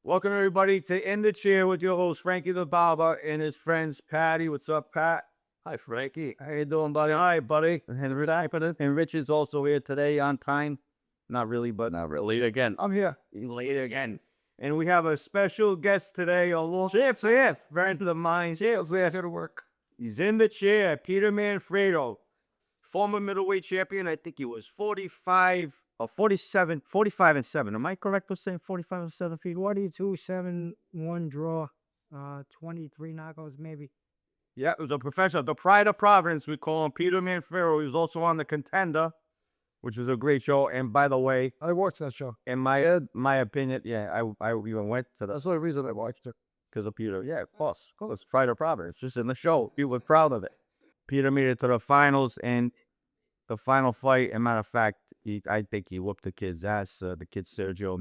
Welcome everybody to In the Chair with your host Frankie the Barber and his friends Patty. What's up, Pat? Hi, Frankie. How you doing, buddy? Hi, buddy. And Rich is also here today on time. Not really, but not really. Late again. I'm here. He's late again. And we have a special guest today. A little chef, right to the mind. Chef's here to work. He's in the chair. Peter Manfredo, former middleweight champion. I think he was 45 or 47, 45 and 7. Am I correct with saying 45 and 7 feet? 42, 7, 1 draw, 23 knockouts, maybe. Yeah, it was a professional. The Pride of Providence, we call him Peter Manfredo. He was also on The Contender, which was a great show. And by the way, I watched that show. in my opinion, yeah, I even went to That's the only reason I watched it. because of Peter. Yeah, of course. Pride of Providence, just in the show. He was proud of it. Peter made it to the finals, and the final fight, as a matter of fact, I think he whooped the kid's ass. The kid Sergio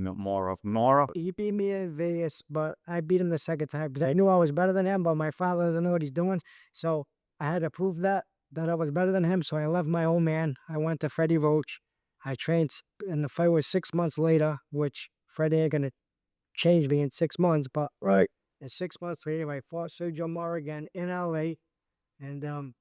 Mora. He beat me in Vegas, but I beat him the second time because I knew I was better than him, but my father doesn't know what he's doing. So I had to prove that I was better than him. So I left my old man. I went to Freddie Roach. I trained, and the fight was 6 months later, which Freddie ain't going to change me in 6 months. But Right. in 6 months later, I fought Sergio Mora again in LA, and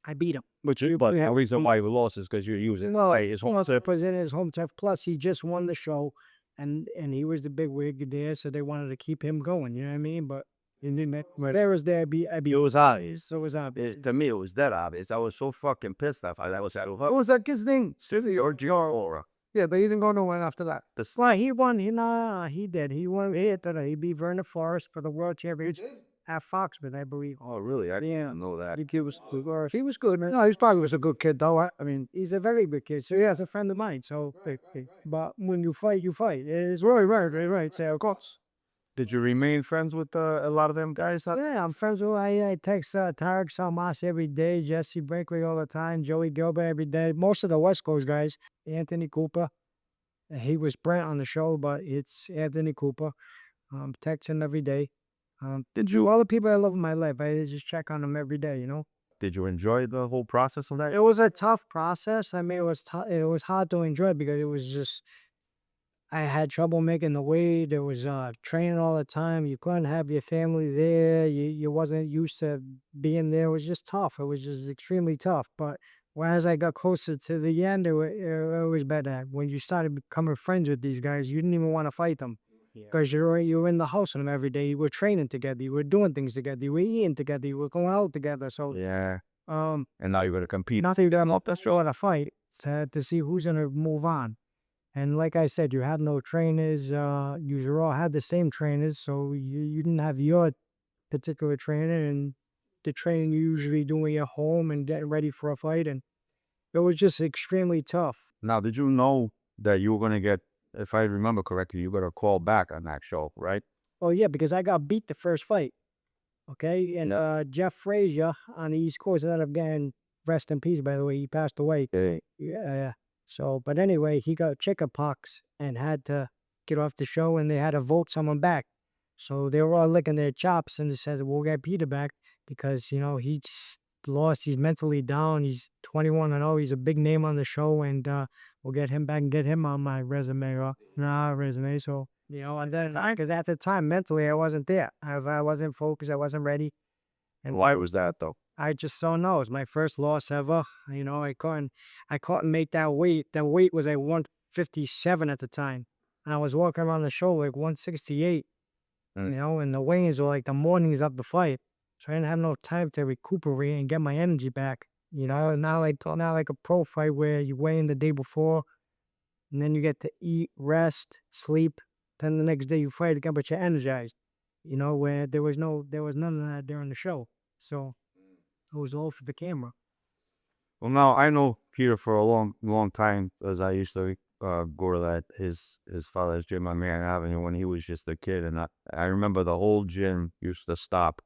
I beat him. But the reason why you lost is because you're using his home It was in his home turf. Plus, he just won the show, and he was the big wig there, so they wanted to keep him going. You know what I mean? But there was there. I beat. It was obvious. So it was obvious. To me, it was that obvious. I was so fucking pissed off. What was that kid's name? Sergio. Yeah, they didn't go nowhere after that. The Sly, he won. He did. He won. He beat Vernon Forrest for the world championship at Foxman, I believe. Oh, really? I didn't know that. The kid was good. He was good, man. No, he probably was a good kid, though. I mean, he's a very good kid. So, yeah, he's a friend of mine. So, but when you fight, you fight. It's right. So, of course. Did you remain friends with a lot of them guys? Yeah, I'm friends with. I text Tarek Salmas every day, Jesse Brinkley all the time, Joey Gilbert every day. Most of the West Coast guys, Anthony Cooper. He was Brent on the show, but it's Anthony Cooper. Texting every day. All the people I love in my life, I just check on them every day, you know? Did you enjoy the whole process of that? It was a tough process. I mean, it was hard to enjoy because it was just, I had trouble making the weight. There was training all the time. You couldn't have your family there. You wasn't used to being there. It was just tough. It was just extremely tough. But as I got closer to the end, it was better. When you started becoming friends with these guys, you didn't even want to fight them. Because you're in the house with them every day. You were training together. You were doing things together. You were eating together. You were going out together. So Yeah. And now you're gonna compete. nothing done up the show at a fight to see who's gonna move on. And like I said, you had no trainers. You all had the same trainers, so you didn't have your particular trainer, and the training you usually do in your home and getting ready for a fight, and it was just extremely tough. Now, did you know that you were gonna get, if I remember correctly, you got a call back on that show, right? Oh yeah, because I got beat the first fight. Okay, and Jeff Frazier on the East Coast ended up getting, rest in peace, by the way, he passed away. Okay. Yeah. So, but anyway, he got chickenpox and had to get off the show, and they had to vote someone back. So they were all licking their chops, and they said, "We'll get Peter back because he just lost. He's mentally down. He's 21-0. He's a big name on the show, and we'll get him back and get him on my resume or resume." So and then because at the time mentally I wasn't there. I wasn't focused. I wasn't ready. And why was that though? I just don't know. It's my first loss ever. I couldn't make that weight. That weight was at 157 at the time. And I was walking around the show like 168. And the weigh-ins were like the mornings of the fight. So I didn't have no time to recuperate and get my energy back. Not like a pro fight where you weigh in the day before and then you get to eat, rest, sleep. Then the next day you fight again, but you're energized. Where there was none of that during the show. So it was all for the camera. Well, now I know Peter for a long time, as I used to go to his father's gym on Marion Avenue when he was just a kid, and I remember the whole gym used to stop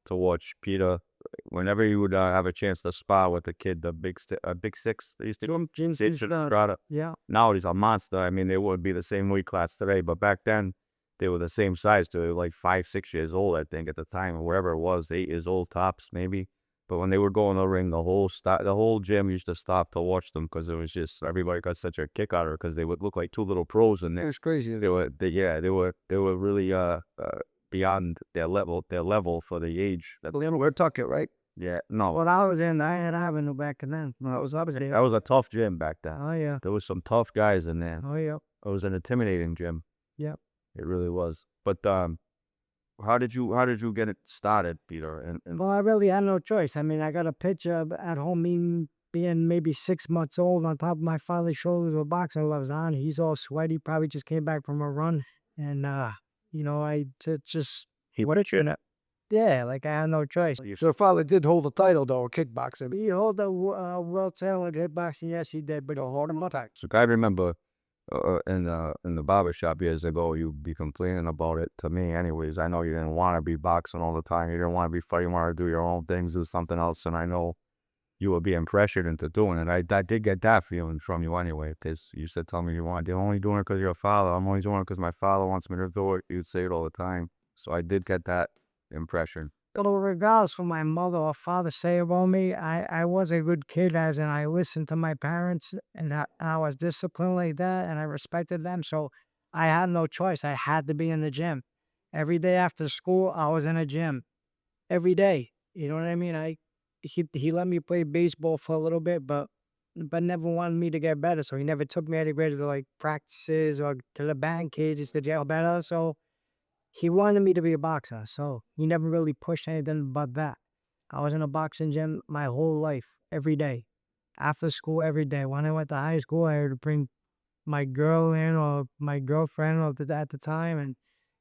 to watch Peter whenever he would have a chance to spar with the kid, the big six. They used to go Estrada. Yeah. Now he's a monster. I mean, they would be the same weight class today, but back then they were the same size. They were like 5, 6 years old, I think, at the time, or wherever it was, 8 years old tops, maybe. But when they were going to ring, the whole gym used to stop to watch them because it was just everybody got such a kick out of it because they would look like two little pros in there. It's crazy. They were really beyond their level for the age. We're Tucket, right? Yeah, no, Well, I was in Iron Avenue back then. No, I was there. that was a tough gym back then. Oh yeah. There was some tough guys in there. Oh yeah. It was an intimidating gym. Yep. It really was. But how did you get it started, Peter? And Well, I really had no choice. I mean, I got a picture at home, me being maybe 6 months old, on top of my father's shoulders with boxing gloves on. He's all sweaty, probably just came back from a run, and I just he wanted you to. yeah, like I had no choice. So your father did hold the title, though, kickboxing. He hold the world title in kickboxing, yes, he did, but He'll hold him up. So I remember in the barber shop years ago, you'd be complaining about it to me. Anyways, I know you didn't want to be boxing all the time. You didn't want to be fighting. You wanted to do your own things, do something else. And I know you were being pressured into doing it. I did get that feeling from you anyway, because you said, tell me you're only doing it because you're a father. I'm only doing it because my father wants me to do it. You'd say it all the time. So I did get that impression. regardless of my mother or father say about me, I was a good kid, as in I listened to my parents, and I was disciplined like that, and I respected them. So I had no choice. I had to be in the gym. Every day after school, I was in a gym. Every day. You know what I mean? He let me play baseball for a little bit, but never wanted me to get better. So he never took me anywhere to like practices or to the band cages to get better. So he wanted me to be a boxer, so he never really pushed anything but that. I was in a boxing gym my whole life, every day. After school, every day. When I went to high school, I had to bring my girl in or my girlfriend at the time and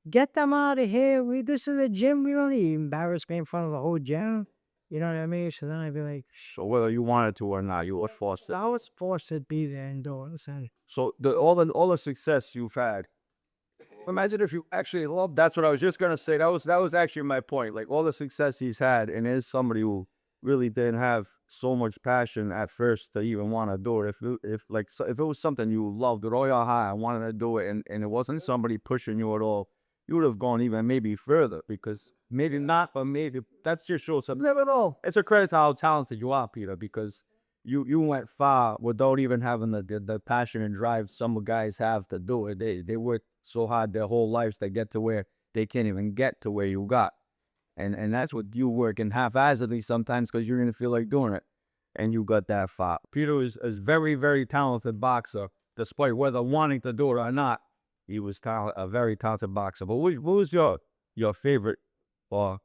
get them out of here. This is a gym. We don't need embarrass me in front of the whole gym. You know what I mean? So then I'd be like, So whether you wanted to or not, you were forced to. I was forced to be there and do it. So all the success you've had. Imagine if you actually loved. That's what I was just gonna say. That was actually my point. Like all the success he's had, and is somebody who really didn't have so much passion at first to even want to do it. If it was something you loved with all your heart, I wanted to do it, and it wasn't somebody pushing you at all, you would have gone even maybe further. Because maybe not, but maybe that's just shows something. Never know. It's a credit to how talented you are, Peter, because you went far without even having the passion and drive some guys have to do it. They work so hard their whole lives to get to where they can't even get to where you got. And that's what you working haphazardly sometimes because you're gonna feel like doing it. And you got that far. Peter is very, very talented boxer, despite whether wanting to do it or not. He was a very talented boxer. But what was your favorite or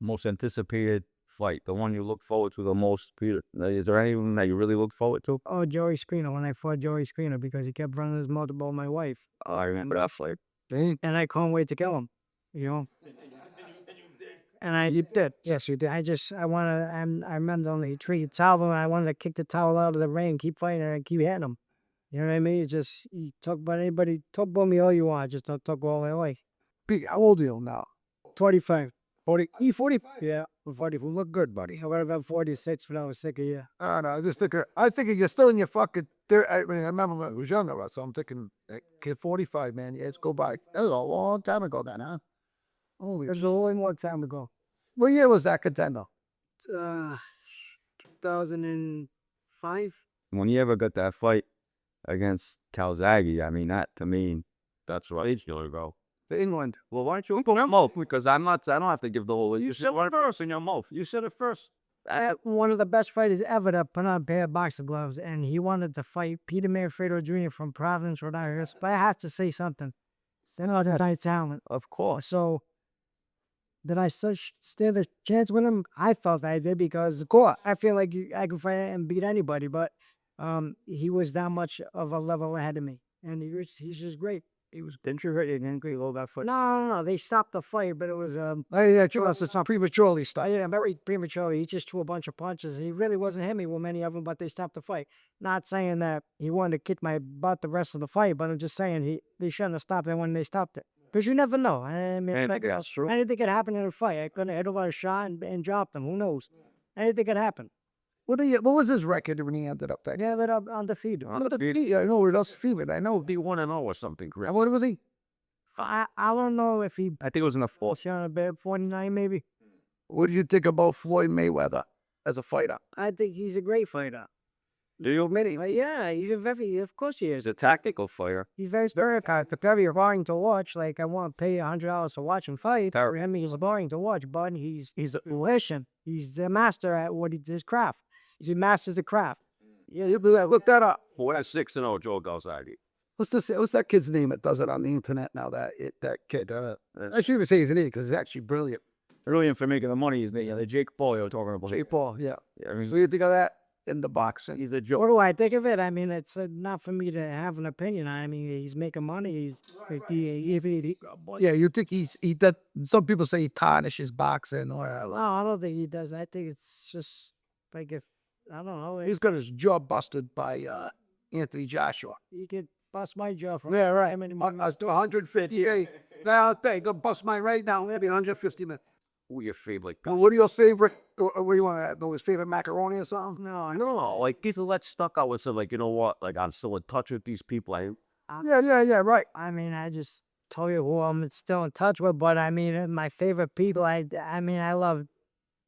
most anticipated fight? The one you look forward to the most, Peter? Is there anyone that you really look forward to? oh, Joey Screener, when I fought Joey Screener because he kept running his mouth about my wife. Oh, I remember that fight. And I couldn't wait to kill him, you know. And you did. Yes, you did. I remember on the tree towel, and I wanted to kick the towel out of the ring, keep fighting and keep hitting him. You know what I mean? It's just, you talk about anybody, talk about me all you want, just don't talk about my wife. Pete, how old are you now? 25. 40. You 45? Yeah, I'm 44. Look good, buddy. I would have been 46 when I was sick of you. I know. I think you're still in your fucking. I mean, I remember when I was younger, so I'm thinking, kid, 45, man. Years go by. That was a long time ago, then, huh? Holy. It was a long, long time ago. What year was that contender? 2005. When you ever got that fight against Calzaghe, I mean, that to me, that's what age you'll go. The England. Well, why don't you open your mouth? Because I don't have to give the whole. You said it first in your mouth. You said it first. One of the best fighters ever to put on a pair of boxing gloves, and he wanted to fight Peter Manfredo Jr. from Providence, Rhode Island. But I have to say something. Send out that high talent, of course. So, did I stand a chance with him? I felt I did because, of course, I feel like I could fight and beat anybody, but he was that much of a level ahead of me, and he's just great. He was introverted and angry all that fight. No. They stopped the fight, but it was It's not prematurely stopped. yeah, very prematurely. He just threw a bunch of punches. He really wasn't hitting me with many of them, but they stopped the fight. Not saying that he wanted to kick my butt the rest of the fight, but I'm just saying they shouldn't have stopped it when they stopped it. Because you never know. I mean, That's true. anything could happen in a fight. I could have hit him with a shot and dropped him. Who knows? Anything could happen. What was his record when he ended up there? Yeah, they're undefeated. Yeah, I know where else feeling. I know. Be 1-0 or something, correct? What was he? I don't know if he I think it was in the fourth. was on a bed 49 maybe. What do you think about Floyd Mayweather? as a fighter? I think he's a great fighter. Do you admit it? But yeah, he's a very, of course he is. He's a tactical fighter. He's very boring to watch. Like I want to pay $100 to watch him fight. For him, he's boring to watch, but he's listen. He's the master at what his craft. He masters the craft. Yeah, you look that up. Well, that's 6-0 Joe Galzadi. What's that kid's name that does it on the internet now? That kid. I shouldn't even say his name because it's actually brilliant. Brilliant for making the money. He's the Jake Paul you're talking about. Jake Paul, yeah. Yeah, I mean, So you think of that in the boxing? he's the What Joe. do I think of it? I mean, it's not for me to have an opinion. I mean, he's making money. Yeah, you think he does? Some people say he tarnishes boxing, or No, I don't think he does. I think it's just like if I don't know. he's got his jaw busted by Anthony Joshua. He could bust my jaw from Yeah, right. I mean, Let's do 150. Hey, now they go bust mine right now. Maybe 150 minutes. Who your favorite? What are your favorite? What do you want to know? His favorite macaroni or something? no, I No, like he's a let stuck out with some, like, you know what? Like, I'm still in touch with these people. Yeah, right. I mean, I just told you who I'm still in touch with, but I mean, my favorite people. I mean, I love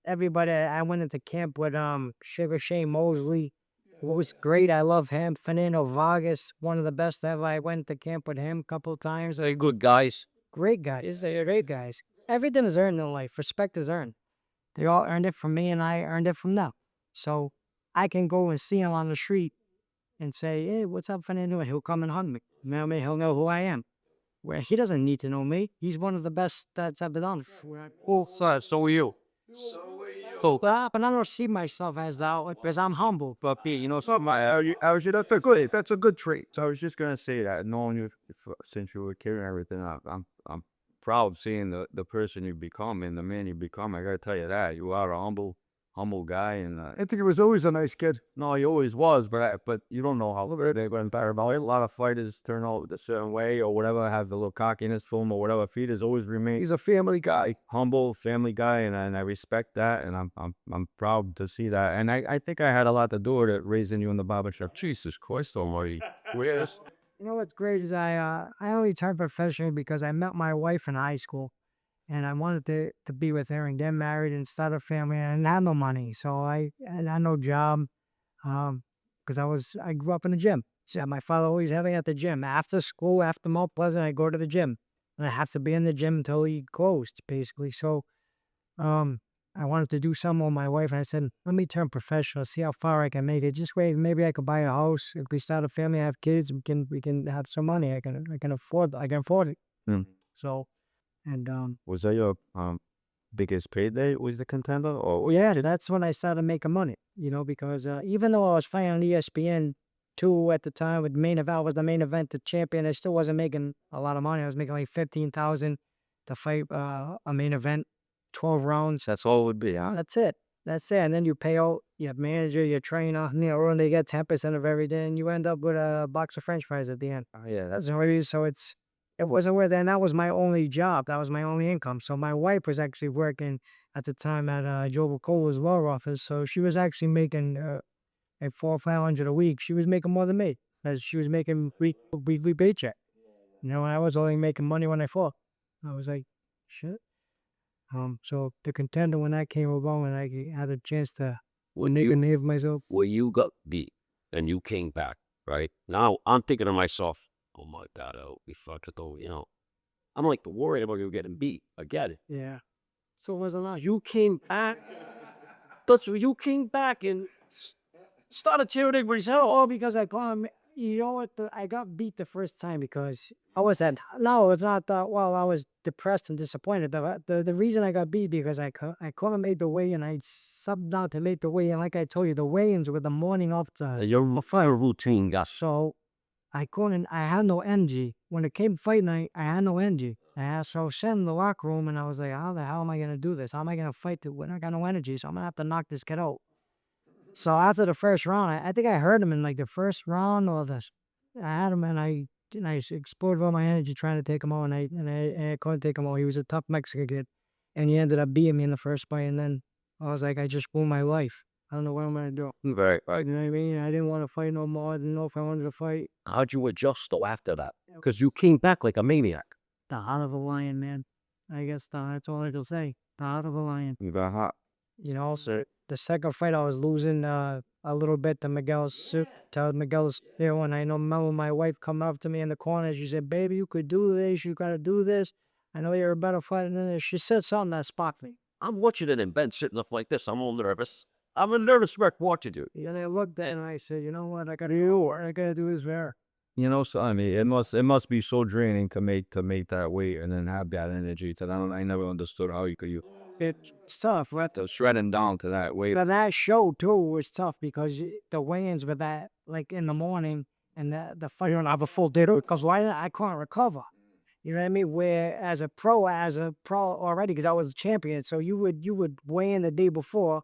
everybody. I went into camp with Sugar Shane Mosley, who was great. I love him. Fernando Vargas, one of the best ever. I went to camp with him a couple of times. They're good guys. Great guys. They're great guys. Everything is earned in life. Respect is earned. They all earned it from me, and I earned it from them. So I can go and see him on the street and say, "Hey, what's up, Fernando?" And he'll come and hug me. Know me. He'll know who I am. Where he doesn't need to know me. He's one of the best that's ever done. Well, so are you. But I don't see myself as that because I'm humble. But you know, something. I was that's a good. That's a good trait. So I was just gonna say that, knowing you since you were carrying everything, I'm proud seeing the person you become and the man you become. I gotta tell you that you are a humble guy, and I think he was always a nice kid. no, he always was. But you don't know how they're going better about it. A lot of fighters turn out a certain way or whatever, have the little cockiness to him or whatever. Fighters always remain. He's a family guy. Humble family guy, and I respect that, and I'm proud to see that, and I think I had a lot to do with it, raising you in the barbershop. Jesus Christ Almighty, where's You know what's great is I only turned professional because I met my wife in high school, and I wanted to be with her and get married and start a family, and I didn't have no money, so I had no job, because I grew up in the gym. So my father always had me at the gym after school, after Mount Pleasant. I go to the gym, and I have to be in the gym until he closed, basically. So, I wanted to do something with my wife, and I said, let me turn professional, see how far I can make it. Just wait, maybe I could buy a house. If we start a family, have kids, we can have some money. I can afford it. Hmm. So, and was that your biggest payday? Was the contender or yeah, that's when I started making money. Because even though I was fighting on ESPN2 at the time with main event, I was the main event, the champion. I still wasn't making a lot of money. I was making like 15,000 to fight a main event, 12 rounds. that's all it would be, huh? That's it. And then you pay out your manager, your trainer, and they get 10% of everything, and you end up with a box of French fries at the end. Oh yeah, That's what it is. So it wasn't worth it. And that was my only job. That was my only income. So my wife was actually working at the time at Joe Bacola's law office. So she was actually making like $400 or $500 a week. She was making more than me, as she was making weekly paycheck. And I was only making money when I fought. I was like, shit. So the contender, when that came about, and I had a chance to name myself. Where you got beat and you came back, right? Now I'm thinking to myself, oh my God, we fucked with the, I'm like worried about you getting beat. I get it. Yeah. So was it not? You came back. That's what you came back and started tearing everybody's hell. Oh, because I got him. You know what? I got beat the first time because I was no, it's not that. Well, I was depressed and disappointed. The reason I got beat because I couldn't make the weigh, and I subbed out to make the weigh. And like I told you, the weigh-ins were the morning of the. Your fire routine got So I couldn't. I had no energy when it came fight night. I had no energy. So I was sitting in the locker room, and I was like, "How the hell am I gonna do this? How am I gonna fight when I got no energy? So I'm gonna have to knock this kid out." So after the first round, I think I heard him in like the first round or I had him, and I exploded all my energy trying to take him out, and I couldn't take him out. He was a tough Mexican kid, and he ended up beating me in the first fight. And then I was like, I just blew my life. I don't know what I'm gonna do. Right. You know what I mean? I didn't want to fight no more. I didn't know if I wanted to fight. How'd you adjust though after that? Because you came back like a maniac. The heart of a lion, man. I guess that's all I can say. The heart of a lion. You got hot. So The second fight, I was losing a little bit to Miguel's skill, and I remember my wife coming up to me in the corner. She said, "Baby, you could do this. You gotta do this. I know you're a better fighter than this." She said something that sparked me. I'm watching it in bed sitting up like this. I'm all nervous. I'm a nervous wreck watching you. And I looked at it and I said, "You know what? I gotta do what I gotta do this fair." You know, so I mean, it must be so draining to make that weight and then have that energy. I never understood how you could use It's tough, right? to shredding down to that weight. But that show too was tough because the weigh-ins were that like in the morning, and the fight don't have a full day because I can't recover. You know what I mean? Where as a pro already, because I was a champion, so you would weigh in the day before,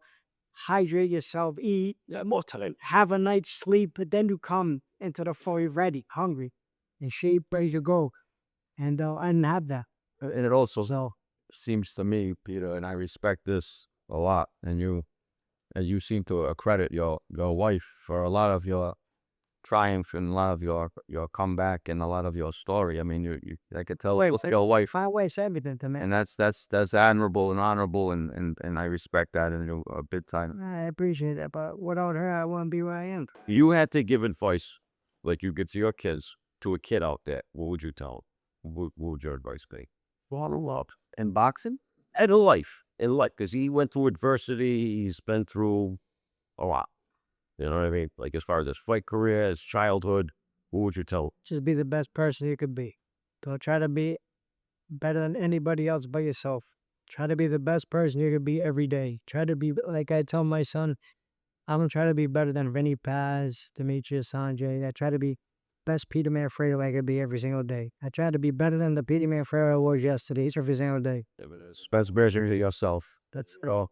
hydrate yourself, eat, Yeah, more time. have a night's sleep, but then you come into the fight ready, hungry, in shape, ready to go, and I didn't have that. And it also So seems to me, Peter, and I respect this a lot, and you seem to credit your wife for a lot of your triumph and a lot of your comeback and a lot of your story. I mean, you I could tell your wife, my wife's everything to me. and that's admirable and honorable, and I respect that in you a big time. I appreciate that, but without her, I wouldn't be where I am. You had to give advice like you give to your kids to a kid out there. What would you tell him? What would your advice be? Fall in love. In boxing? And in life, because he went through adversity. He's been through a lot. You know what I mean? Like as far as his fight career, his childhood, what would you tell? Just be the best person you could be. Don't try to be better than anybody else but yourself. Try to be the best person you could be every day. Try to be, like I tell my son, I'm going to try to be better than Vinny Paz, Demetrius Sanjay. I try to be best Peter Manfredo I could be every single day. I try to be better than the Peter Manfredo I was yesterday, every single day. Best version of yourself. That's all.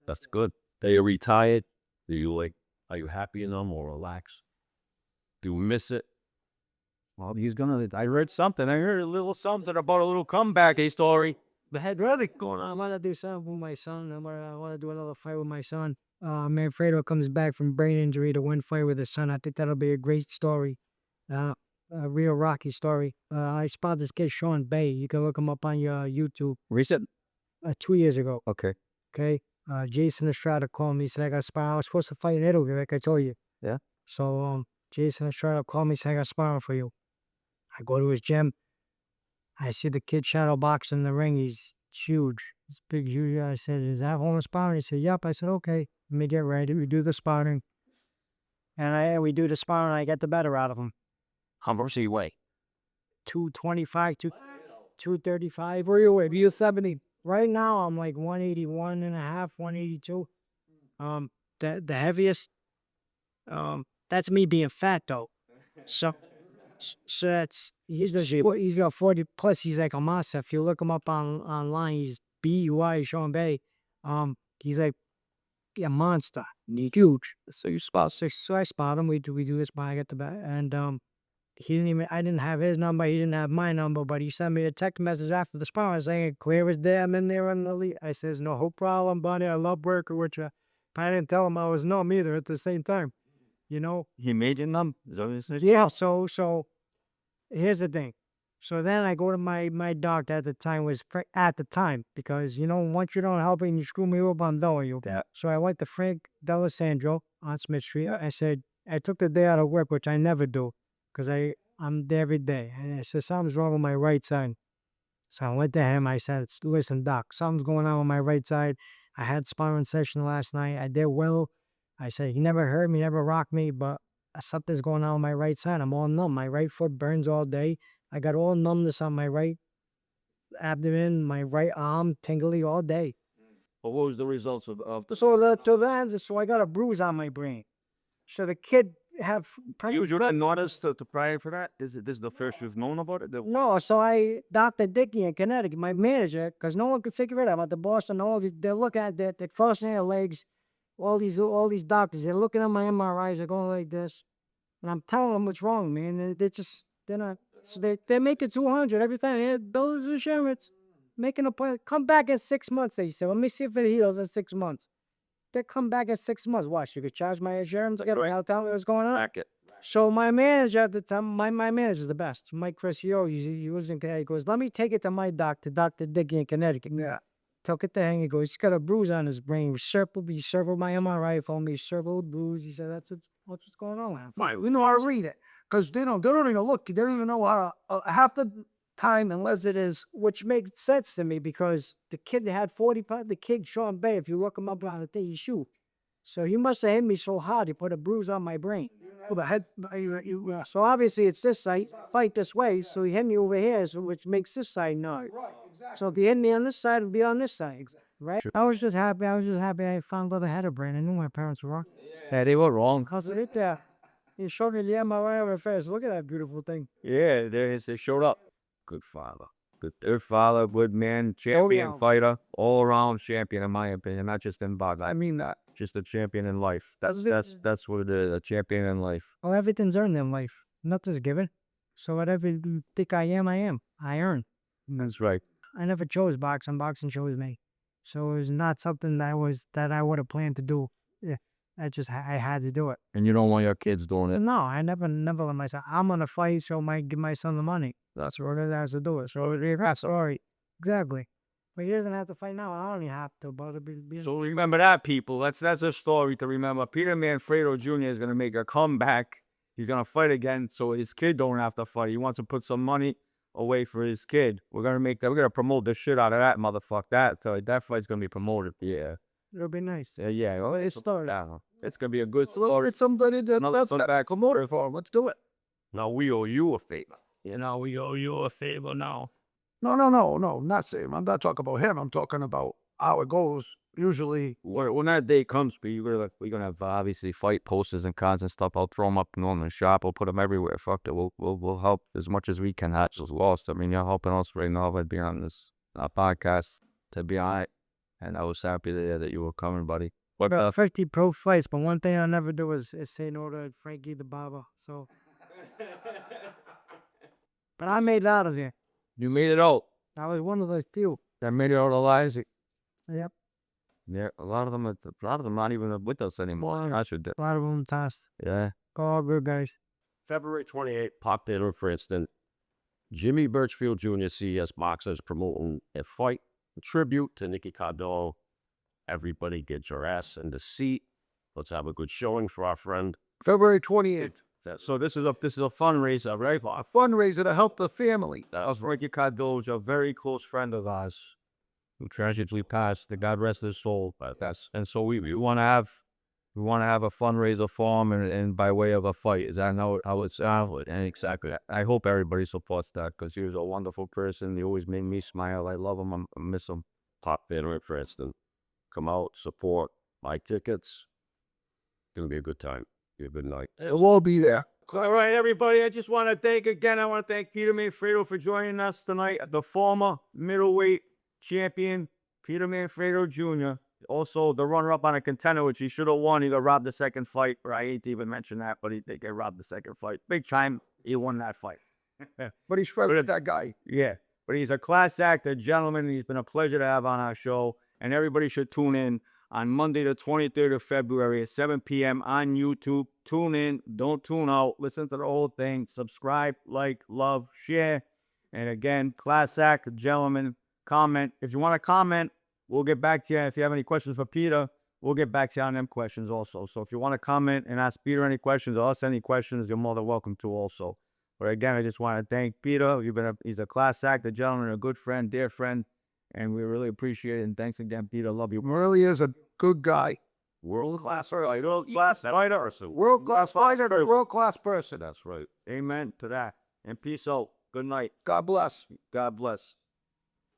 That's good. Are you retired? Are you happy in them or relaxed? Do you miss it? Well, I read something. I heard a little something about a little comeback story. The head really going on. I want to do something with my son. I want to do another fight with my son. Manfredo comes back from brain injury to win fight with his son. I think that'll be a great story. A real Rocky story. I spotted this kid, Sean Bay. You can look him up on your YouTube. Recent? 2 years ago. Okay. Okay. Jason Estrada called me. Said I got sparring. I was supposed to fight in Italy, like I told you. Yeah. So Jason Estrada called me. Said I got sparring for you. I go to his gym. I see the kid shadow boxing in the ring. He's huge. He's big, huge. I said, "Is that home sparring?" He said, "Yep." I said, "Okay, let me get ready." We do the sparring. And we do the sparring. I get the better out of him. How much do you weigh? 225, 235. Where you weigh? You 70. Right now, I'm like 181 and a half, 182. The heaviest, that's me being fat though. So that's he's got 40 plus. He's like a monster. If you look him up online, he's BUI Sean Bay. He's like a monster. He's huge. So you spot six. So I spot him. We do this by I get the back, and he didn't even. I didn't have his number. He didn't have my number, but he sent me a text message after the sparring saying, "Clear as day. I'm in there on the lead." I says, "No problem, buddy. I love working with you." But I didn't tell him I was numb either at the same time. You know. He made you numb? Is that what you said? Yeah. So here's the thing. So then I go to my doctor at the time because once you don't help me and you screw me up, I'm done with you. Yeah. So I went to Frank D'Alessandro on Smith Street. I said I took the day out of work, which I never do, because I'm there every day. And I said something's wrong with my right side. So I went to him. I said, "Listen, doc, something's going on with my right side. I had sparring session last night. I did well." I said, "He never hurt me, never rocked me, but something's going on with my right side. I'm all numb. My right foot burns all day. I got all numbness on my right abdomen, my right arm, tingly all day." But what was the results of So I got a bruise on my brain. So the kid have You not noticed to prior for that? This is the first you've known about it? no. So Dr. Dickey in Connecticut, my manager, because no one could figure it out. About the Boston, they're looking at they're crossing their legs. All these doctors, they're looking at my MRIs. They're going like this, and I'm telling them what's wrong, man. They're not. So they're making 200 every time. Yeah, those insurance. Making a point. Come back in 6 months, they said. Let me see if it heals in 6 months. They come back in 6 months. Watch, you could charge my insurance. I got to tell me what's going on. So my manager at the time, my manager's the best. Mike Crescio, he was in Connecticut. He goes, "Let me take it to my doctor, Dr. Dickey in Connecticut." Yeah. took it to him. He goes, he's got a bruise on his brain. He circled my MRI for me. Circled bruise. He said, that's what's going on. Man. Right, we know how to read it because they don't even look. They don't even know how to, half the time unless it is. Which makes sense to me because the kid that had 40 pounds, the kid Sean Bay, if you look him up on the thing, he shoot. So he must have hit me so hard he put a bruise on my brain. Well, the head, So obviously it's this side, fight this way. So he hit me over here, so which makes this side nut. right, exactly. So if he hit me on this side, it'd be on this side, right? I was just happy. I found out I had a brain. I knew my parents were wrong. Yeah, they were wrong. Cause of it there. He showed me the MRI on my face. Look at that beautiful thing. Yeah, they showed up. Good father. Good father, good man, champion yeah. fighter, all around champion in my opinion, not just in boxing. I mean that. Just a champion in life. That's what it is, a champion in life. Well, everything's earned in life. Nothing's given. So whatever you think I am, I am. I earn. That's right. I never chose boxing. Boxing chose me. So it was not something that I would have planned to do. Yeah. I had to do it. And you don't want your kids doing it. No, I never let myself. I'm gonna fight, so I might give my son the money. That's what it has to do it. So that's all right. Exactly. But he doesn't have to fight now. I don't even have to. But it'll be So remember that, people. That's a story to remember. Peter Manfredo Jr. is gonna make a comeback. He's gonna fight again, so his kid don't have to fight. He wants to put some money away for his kid. We're gonna promote the shit out of that motherfucker. That fight's gonna be promoted. Yeah. it'll be nice. Yeah. Well, it's gonna be a good Look story. at somebody that's back. promoted for him. Let's do it. Now we owe you a favor. We owe you a favor now. No, not same. I'm not talking about him. I'm talking about how it goes. Usually, When that day comes, we're gonna have obviously fight posters and cards and stuff. I'll throw them up in the shop. I'll put them everywhere. Fuck it. We'll help as much as we can. That's just lost. I mean, you're helping us right now by being on this podcast. To be on it, and I was happy that you were coming, buddy. But About 50 pro fights, but one thing I'll never do is say no to Frankie the Barber. So, but I made it out of there. you made it out. I was one of those few. That made it out alive. Yep. Yeah, a lot of them not even with us anymore. I should. A lot of them tossed. Yeah. Go all good, guys. February 28th, Pop Theater, Princeton. Jimmy Birchfield Jr. CES Boxers promoting a fight, a tribute to Nicky Cardone. Everybody get your ass in the seat. Let's have a good showing for our friend. February 28th. So this is a fundraiser, right? A fundraiser to help the family. Frankie Cardo's a very close friend of ours who tragically passed. The God rest his soul. And so we want to have a fundraiser for him and by way of a fight. Is that how it's and exactly? I hope everybody supports that because he was a wonderful person. He always made me smile. I love him. I miss him. Pop Theater in Princeton. Come out, support, buy tickets. It's gonna be a good time. Be a good night. It'll all be there. All right, everybody. I just want to thank Peter Manfredo for joining us tonight. The former middleweight champion, Peter Manfredo Jr. Also, the runner-up on a contender, which he should have won. He got robbed the second fight. Or I hate to even mention that, but he did get robbed the second fight. Big time. He won that fight. But he's friends with that guy. Yeah, but he's a class act, a gentleman. He's been a pleasure to have on our show. And everybody should tune in on Monday, the 23rd of February at 7 p.m. on YouTube. Tune in. Don't tune out. Listen to the whole thing. Subscribe, like, love, share. And again, class act, gentlemen, comment. If you want to comment, we'll get back to you. If you have any questions for Peter, we'll get back to you on them questions also. So if you want to comment and ask Peter any questions or us any questions, you're more than welcome to also. But again, I just want to thank Peter. He's a class act, a gentleman, a good friend, dear friend. And we really appreciate it. And thanks again, Peter. Love you. Really is a good guy. World-class fighter. World-class fighter. World-class fighter, world-class person. That's right. Amen to that. And peace out. Good night. God bless. God bless.